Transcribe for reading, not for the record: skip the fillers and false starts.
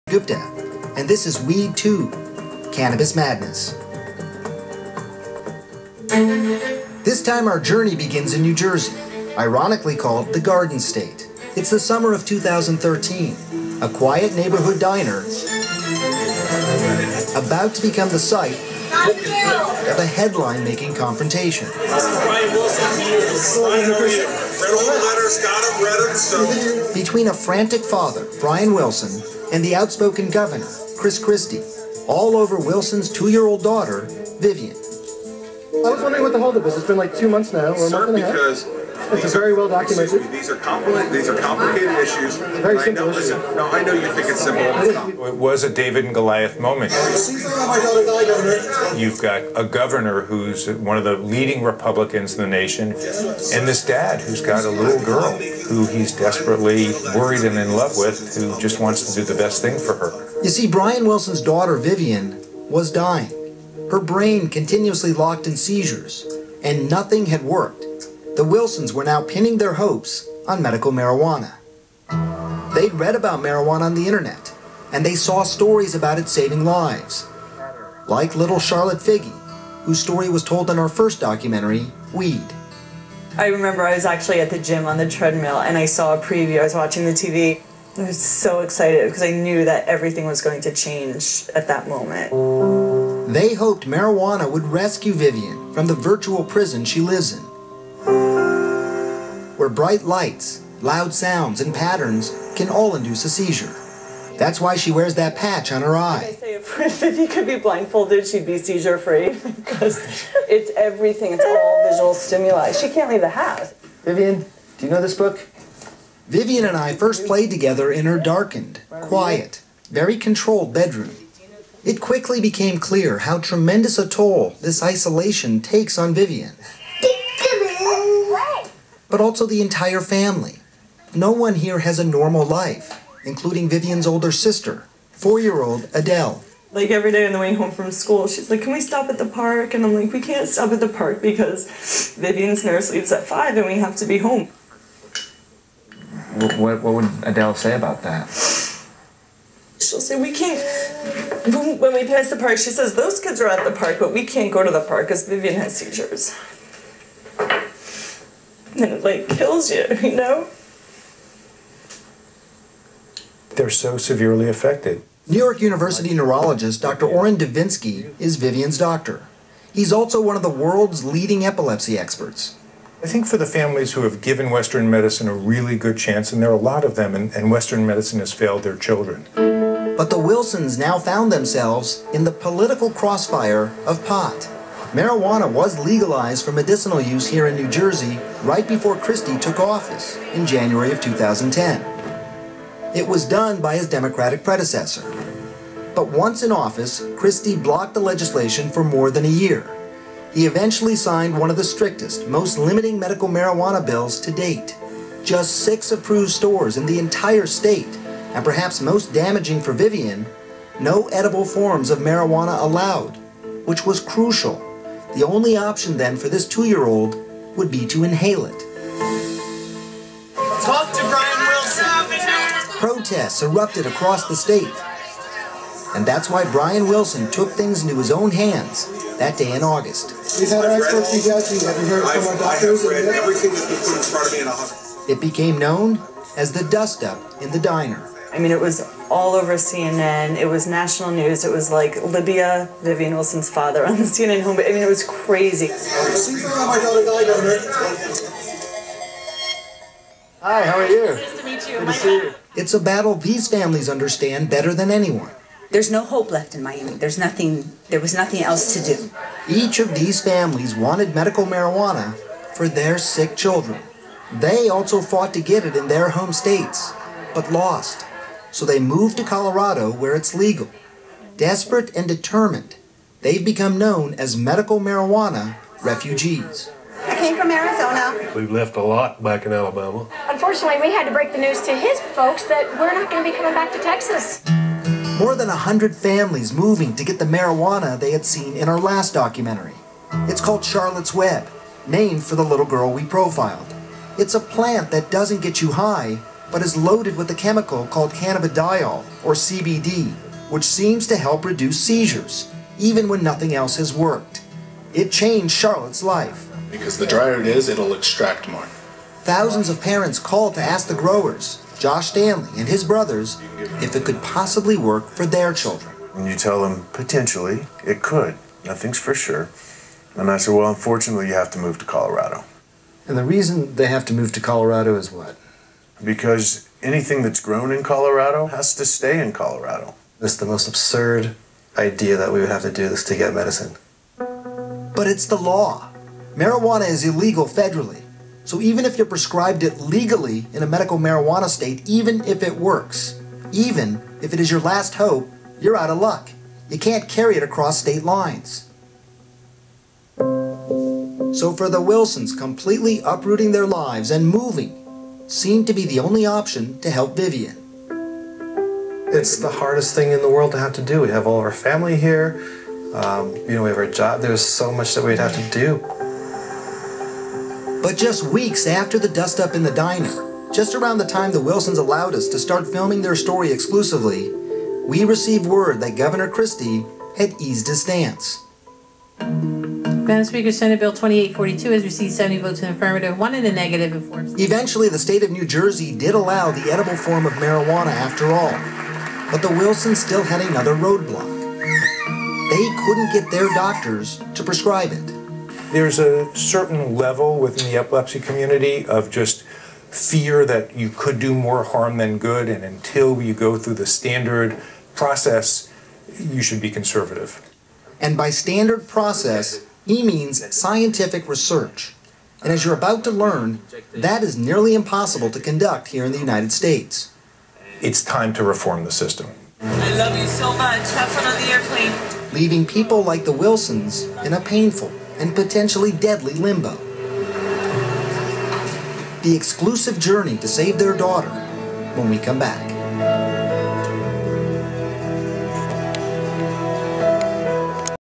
Gupta, and this is Weed 2, Cannabis Madness. This time our journey begins in New Jersey, ironically called the Garden State. It's the summer of 2013, a quiet neighborhood diner about to become the site of a headline-making confrontation. Between a frantic father, Brian Wilson, and the outspoken governor, Chris Christie, all over Wilson's 2-year-old daughter, Vivian. I was wondering what the holdup is. It's been like 2 months now, or a month and a half. It's very well documented. These are complicated issues. Very simple issue. No, I know you think it's simple. It was a David and Goliath moment. You've got a governor who's one of the leading Republicans in the nation, and this dad who's got a little girl who he's desperately worried and in love with, who just wants to do the best thing for her. You see, Brian Wilson's daughter, Vivian, was dying. Her brain continuously locked in seizures, and nothing had worked. The Wilsons were now pinning their hopes on medical marijuana. They'd read about marijuana on the internet, and they saw stories about it saving lives. Like little Charlotte Figge, whose story was told in our first documentary, Weed. I remember I was actually at the gym on the treadmill, and I saw a preview. I was watching the TV. I was so excited because I knew that everything was going to change at that moment. They hoped marijuana would rescue Vivian from the virtual prison she lives in, where bright lights, loud sounds, and patterns can all induce a seizure. That's why she wears that patch on her eye. I say if Vivi could be blindfolded, she'd be seizure-free, because it's everything. It's all visual stimuli. She can't leave the house. Vivian, do you know this book? Vivian and I first played together in her darkened, quiet, very controlled bedroom. It quickly became clear how tremendous a toll this isolation takes on Vivian, but also the entire family. No one here has a normal life, including Vivian's older sister, 4-year-old Adele. Like every day on the way home from school, she's like, can we stop at the park? And I'm like, we can't stop at the park because Vivian's nurse leaves at 5 and we have to be home. What would Adele say about that? She'll say, we can't, when we pass the park, she says, those kids are at the park, but we can't go to the park because Vivian has seizures. And it like kills you, you know? They're so severely affected. New York University neurologist Dr. Orrin Devinsky is Vivian's doctor. He's also one of the world's leading epilepsy experts. I think for the families who have given Western medicine a really good chance, and there are a lot of them, and Western medicine has failed their children. But the Wilsons now found themselves in the political crossfire of pot. Marijuana was legalized for medicinal use here in New Jersey right before Christie took office in January of 2010. It was done by his Democratic predecessor. But once in office, Christie blocked the legislation for more than a year. He eventually signed one of the strictest, most limiting medical marijuana bills to date. Just 6 approved stores in the entire state, and perhaps most damaging for Vivian, no edible forms of marijuana allowed, which was crucial. The only option then for this 2-year-old would be to inhale it. Talk to Brian Wilson. Protests erupted across the state. And that's why Brian Wilson took things into his own hands that day in August. We've had our experts reach out to you. Have you heard from our doctors? I have read everything that's been put in front of me in a hospital. It became known as the dust-up in the diner. I mean, it was all over CNN. It was national news. It was like Libya, Vivian Wilson's father on the CNN home. I mean, it was crazy. Hi, how are you? Nice to meet you. Good to see you. It's a battle these families understand better than anyone. There's no hope left in Miami. There was nothing else to do. Each of these families wanted medical marijuana for their sick children. They also fought to get it in their home states, but lost. So they moved to Colorado where it's legal. Desperate and determined, they've become known as medical marijuana refugees. I came from Arizona. We've left a lot back in Alabama. Unfortunately, we had to break the news to his folks that we're not going to be coming back to Texas. More than 100 families moving to get the marijuana they had seen in our last documentary. It's called Charlotte's Web, named for the little girl we profiled. It's a plant that doesn't get you high, but is loaded with a chemical called cannabidiol, or CBD, which seems to help reduce seizures, even when nothing else has worked. It changed Charlotte's life. Because the drier it is, it'll extract more. Thousands of parents called to ask the growers, Josh Stanley and his brothers, if it could possibly work for their children. And you tell them, potentially, it could. Nothing's for sure. And I said, well, unfortunately, you have to move to Colorado. And the reason they have to move to Colorado is what? Because anything that's grown in Colorado has to stay in Colorado. This is the most absurd idea that we would have to do this to get medicine. But it's the law. Marijuana is illegal federally. So even if you're prescribed it legally in a medical marijuana state, even if it works, even if it is your last hope, you're out of luck. You can't carry it across state lines. So for the Wilsons, completely uprooting their lives and moving seemed to be the only option to help Vivian. It's the hardest thing in the world to have to do. We have all of our family here. We have our job. There's so much that we'd have to do. But just weeks after the dust-up in the diner, just around the time the Wilsons allowed us to start filming their story exclusively, we received word that Governor Christie had eased his stance. Madam Speaker, Senate Bill 2842 has received 70 votes in affirmative, 1 in the negative, and 4 abstentions. Eventually, the state of New Jersey did allow the edible form of marijuana after all, but the Wilsons still had another roadblock. They couldn't get their doctors to prescribe it. There's a certain level within the epilepsy community of just fear that you could do more harm than good, and until you go through the standard process, you should be conservative. And by standard process, he means scientific research. And as you're about to learn, that is nearly impossible to conduct here in the United States. It's time to reform the system. I love you so much. Have fun on the airplane. Leaving people like the Wilsons in a painful and potentially deadly limbo. The exclusive journey to save their daughter when we come back.